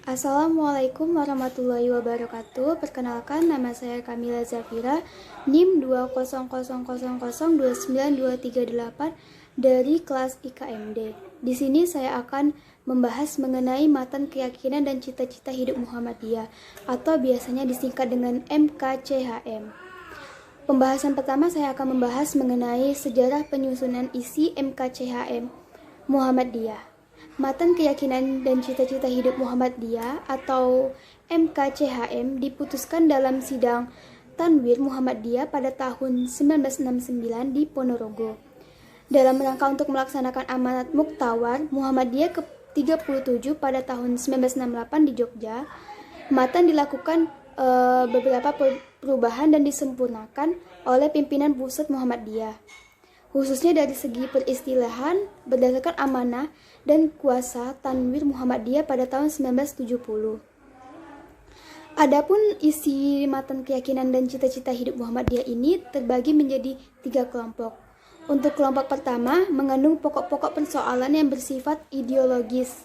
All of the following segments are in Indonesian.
Assalamualaikum warahmatullahi wabarakatuh. Perkenalkan, nama saya Kamila Zafira, NIM 20000292338 dari kelas IKMD. Di sini saya akan membahas mengenai matan keyakinan dan cita-cita hidup Muhammadiyah atau biasanya disingkat dengan MKCHM. Pembahasan pertama saya akan membahas mengenai sejarah penyusunan isi MKCHM Muhammadiyah. Matan keyakinan dan cita-cita hidup Muhammadiyah atau MKCHM diputuskan dalam sidang Tanwir Muhammadiyah pada tahun 1969 di Ponorogo. Dalam rangka untuk melaksanakan amanat Muktawar Muhammadiyah ke-37 pada tahun 1968 di Jogja, matan dilakukan beberapa perubahan dan disempurnakan oleh pimpinan pusat Muhammadiyah, khususnya dari segi peristilahan berdasarkan amanah dan kuasa Tanwir Muhammadiyah pada tahun 1970. Adapun isi matan keyakinan dan cita-cita hidup Muhammadiyah ini terbagi menjadi 3 kelompok. Untuk kelompok pertama mengandung pokok-pokok persoalan yang bersifat ideologis,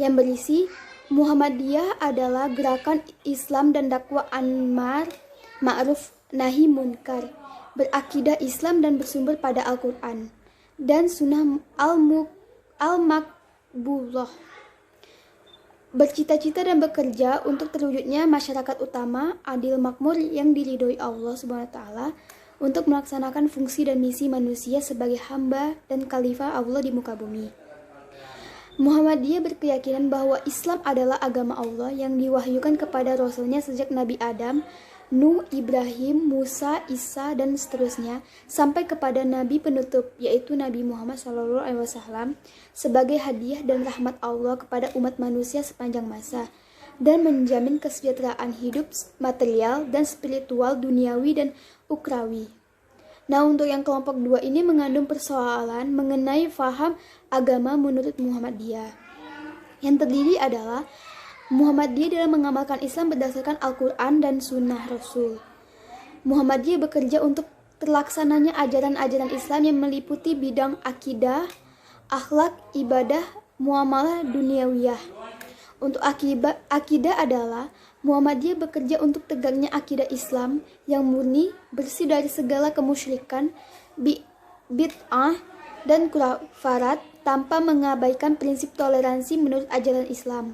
yang berisi Muhammadiyah adalah gerakan Islam dan dakwah Amar Ma'ruf Nahi Munkar, berakidah Islam dan bersumber pada Al-Quran dan Sunnah Al-Makbulah, bercita-cita dan bekerja untuk terwujudnya masyarakat utama adil makmur yang diridhoi Allah SWT untuk melaksanakan fungsi dan misi manusia sebagai hamba dan khalifah Allah di muka bumi. Muhammadiyah berkeyakinan bahwa Islam adalah agama Allah yang diwahyukan kepada Rasulnya sejak Nabi Adam, Nuh, Ibrahim, Musa, Isa, dan seterusnya sampai kepada Nabi penutup yaitu Nabi Muhammad SAW sebagai hadiah dan rahmat Allah kepada umat manusia sepanjang masa dan menjamin kesejahteraan hidup material dan spiritual duniawi dan ukrawi. Nah, untuk yang kelompok 2 ini mengandung persoalan mengenai faham agama menurut Muhammadiyah. Yang terdiri adalah Muhammadiyah dalam mengamalkan Islam berdasarkan Al-Quran dan Sunnah Rasul. Muhammadiyah bekerja untuk terlaksananya ajaran-ajaran Islam yang meliputi bidang akidah, akhlak, ibadah, muamalah duniawiyah. Untuk akidah adalah Muhammadiyah bekerja untuk tegaknya akidah Islam yang murni, bersih dari segala kemusyrikan, bid'ah, dan kufarat tanpa mengabaikan prinsip toleransi menurut ajaran Islam.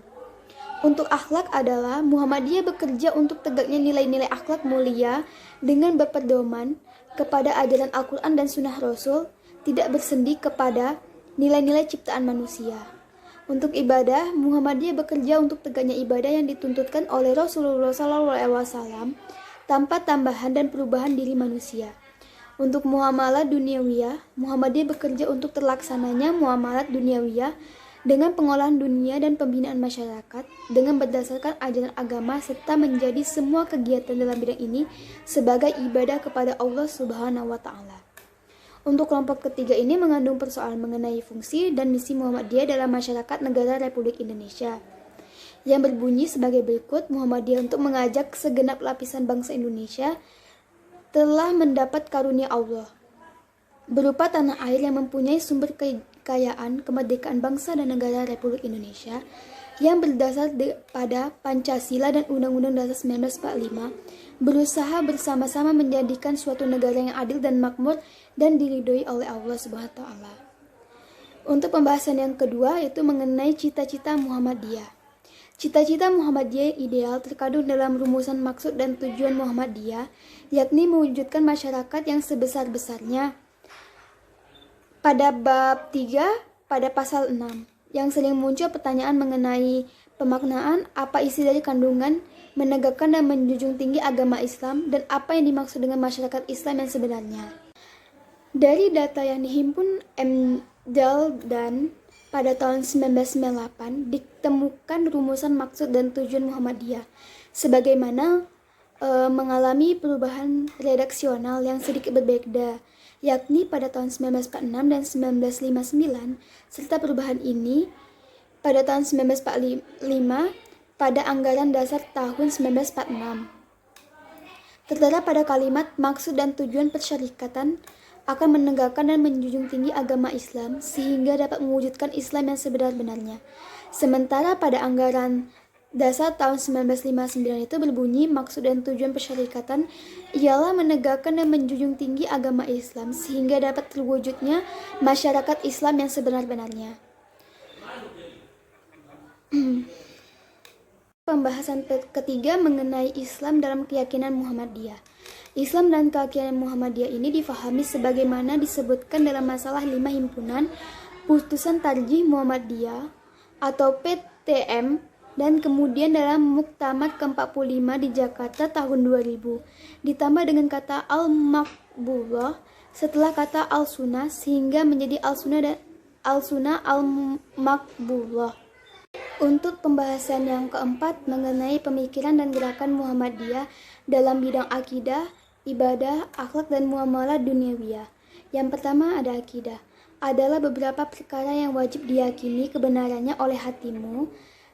Untuk akhlak adalah Muhammadiyah bekerja untuk tegaknya nilai-nilai akhlak mulia dengan berpedoman kepada ajaran Al-Quran dan Sunnah Rasul, tidak bersendi kepada nilai-nilai ciptaan manusia. Untuk ibadah, Muhammadiyah bekerja untuk tegaknya ibadah yang dituntutkan oleh Rasulullah SAW tanpa tambahan dan perubahan diri manusia. Untuk muamalah duniawiyah, Muhammadiyah bekerja untuk terlaksananya muamalat duniawiyah dengan pengolahan dunia dan pembinaan masyarakat dengan berdasarkan ajaran agama serta menjadi semua kegiatan dalam bidang ini sebagai ibadah kepada Allah Subhanahu wa Ta'ala. Untuk kelompok ketiga ini mengandung persoalan mengenai fungsi dan misi Muhammadiyah dalam masyarakat negara Republik Indonesia, yang berbunyi sebagai berikut. Muhammadiyah untuk mengajak segenap lapisan bangsa Indonesia telah mendapat karunia Allah berupa tanah air yang mempunyai sumber kekayaan kemerdekaan bangsa dan negara Republik Indonesia yang berdasar pada Pancasila dan Undang-Undang Dasar 1945, berusaha bersama-sama menjadikan suatu negara yang adil dan makmur dan diridhoi oleh Allah SWT. Untuk pembahasan yang kedua yaitu mengenai cita-cita Muhammadiyah. Cita-cita Muhammadiyah ideal terkandung dalam rumusan maksud dan tujuan Muhammadiyah, yakni mewujudkan masyarakat yang sebesar-besarnya. Pada bab 3 pada pasal 6 yang sering muncul pertanyaan mengenai pemaknaan apa isi dari kandungan menegakkan dan menjunjung tinggi agama Islam dan apa yang dimaksud dengan masyarakat Islam yang sebenarnya. Dari data yang dihimpun dan pada tahun 1998 ditemukan rumusan maksud dan tujuan Muhammadiyah sebagaimana mengalami perubahan redaksional yang sedikit berbeda, yakni pada tahun 1946 dan 1959, serta perubahan ini pada tahun 1945 pada anggaran dasar tahun 1946. Tertera pada kalimat maksud dan tujuan persyarikatan akan menegakkan dan menjunjung tinggi agama Islam sehingga dapat mewujudkan Islam yang sebenar-benarnya. Sementara pada anggaran Dasar tahun 1959 itu berbunyi, maksud dan tujuan persyarikatan ialah menegakkan dan menjunjung tinggi agama Islam sehingga dapat terwujudnya masyarakat Islam yang sebenar-benarnya. Pembahasan ketiga mengenai Islam dalam keyakinan Muhammadiyah. Islam dan keyakinan Muhammadiyah ini difahami sebagaimana disebutkan dalam masalah 5 himpunan Putusan Tarjih Muhammadiyah atau PTM, dan kemudian dalam Muktamar ke-45 di Jakarta tahun 2000, ditambah dengan kata Al-Maqbullah setelah kata Al-Sunnah sehingga menjadi Al-Sunnah Al-Maqbullah. Untuk pembahasan yang keempat mengenai pemikiran dan gerakan Muhammadiyah dalam bidang akidah, ibadah, akhlak, dan muamalah duniawiyah. Yang pertama ada akidah. Adalah beberapa perkara yang wajib diyakini kebenarannya oleh hatimu,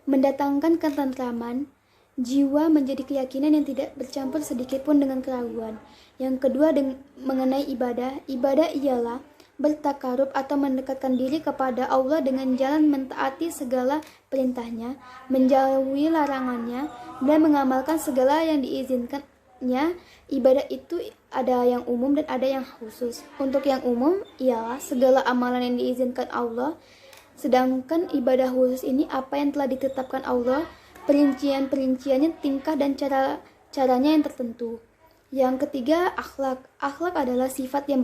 mendatangkan ketentraman, jiwa menjadi keyakinan yang tidak bercampur sedikit pun dengan keraguan. Yang kedua mengenai ibadah. Ibadah ialah bertakarub atau mendekatkan diri kepada Allah dengan jalan mentaati segala perintahnya, menjauhi larangannya, dan mengamalkan segala yang diizinkannya. Ibadah itu ada yang umum dan ada yang khusus. Untuk yang umum ialah segala amalan yang diizinkan Allah. Sedangkan ibadah khusus ini apa yang telah ditetapkan Allah, perincian-perinciannya, tingkah dan caranya yang tertentu. Yang ketiga, akhlak. Akhlak adalah sifat yang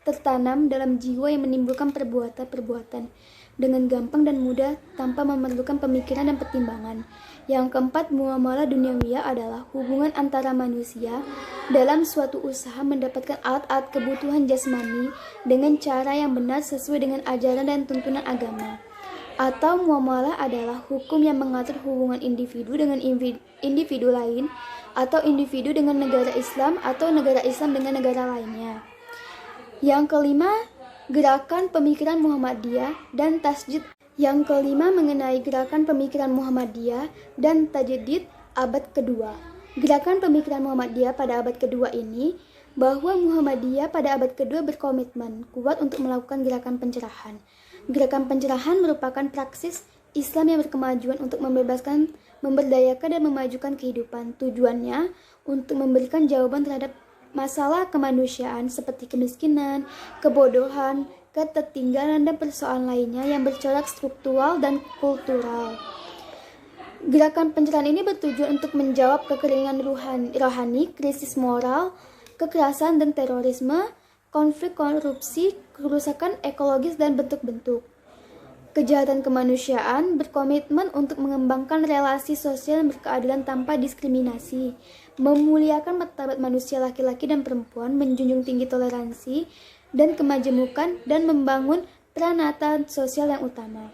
tertanam dalam jiwa yang menimbulkan perbuatan-perbuatan dengan gampang dan mudah tanpa memerlukan pemikiran dan pertimbangan. Yang keempat, muamalah duniawiyah adalah hubungan antara manusia dalam suatu usaha mendapatkan alat-alat kebutuhan jasmani dengan cara yang benar sesuai dengan ajaran dan tuntunan agama. Atau muamalah adalah hukum yang mengatur hubungan individu dengan individu lain, atau individu dengan negara Islam, atau negara Islam dengan negara lainnya. Yang kelima, gerakan pemikiran Muhammadiyah dan tajdid. Yang kelima mengenai gerakan pemikiran Muhammadiyah dan tajdid abad kedua. Gerakan pemikiran Muhammadiyah pada abad kedua ini, bahwa Muhammadiyah pada abad kedua berkomitmen kuat untuk melakukan gerakan pencerahan. Gerakan pencerahan merupakan praksis Islam yang berkemajuan untuk membebaskan, memberdayakan, dan memajukan kehidupan. Tujuannya untuk memberikan jawaban terhadap masalah kemanusiaan seperti kemiskinan, kebodohan, ketertinggalan, dan persoalan lainnya yang bercorak struktural dan kultural. Gerakan pencerahan ini bertujuan untuk menjawab kekeringan rohani, krisis moral, kekerasan dan terorisme, konflik, korupsi, kerusakan ekologis, dan bentuk-bentuk kejahatan kemanusiaan. Berkomitmen untuk mengembangkan relasi sosial yang berkeadilan tanpa diskriminasi, memuliakan martabat manusia laki-laki dan perempuan, menjunjung tinggi toleransi dan kemajemukan, dan membangun peranatan sosial yang utama.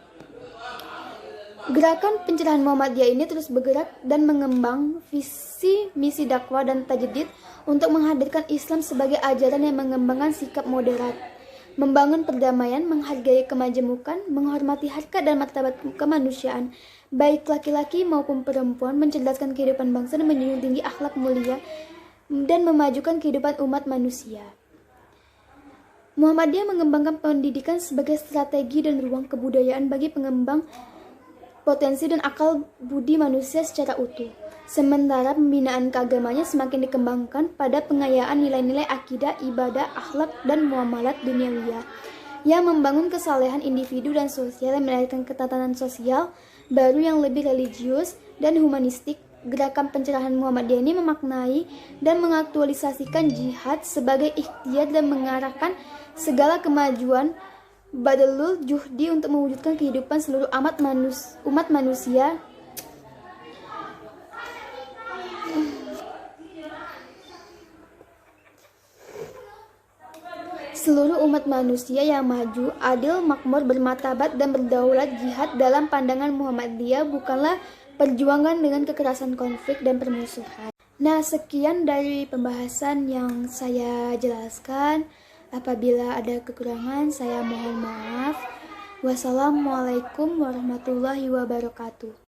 Gerakan pencerahan Muhammadiyah ini terus bergerak dan mengembang visi misi dakwah dan tajdid untuk menghadirkan Islam sebagai ajaran yang mengembangkan sikap moderat, membangun perdamaian, menghargai kemajemukan, menghormati harkat dan martabat kemanusiaan, baik laki-laki maupun perempuan, mencerdaskan kehidupan bangsa dan menjunjung tinggi akhlak mulia, dan memajukan kehidupan umat manusia. Muhammadiyah mengembangkan pendidikan sebagai strategi dan ruang kebudayaan bagi pengembang potensi dan akal budi manusia secara utuh. Sementara pembinaan keagamannya semakin dikembangkan pada pengayaan nilai-nilai akidah, ibadah, akhlak, dan muamalat duniawiyah yang membangun kesalehan individu dan sosial yang melahirkan ketatanan sosial baru yang lebih religius dan humanistik. Gerakan pencerahan Muhammadiyah ini memaknai dan mengaktualisasikan jihad sebagai ikhtiar dan mengarahkan segala kemajuan badalul juhdi untuk mewujudkan kehidupan seluruh umat manusia yang maju, adil, makmur, bermartabat, dan berdaulat. Jihad dalam pandangan Muhammadiyah bukanlah perjuangan dengan kekerasan, konflik, dan permusuhan. Nah, sekian dari pembahasan yang saya jelaskan. Apabila ada kekurangan, saya mohon maaf. Wassalamualaikum warahmatullahi wabarakatuh.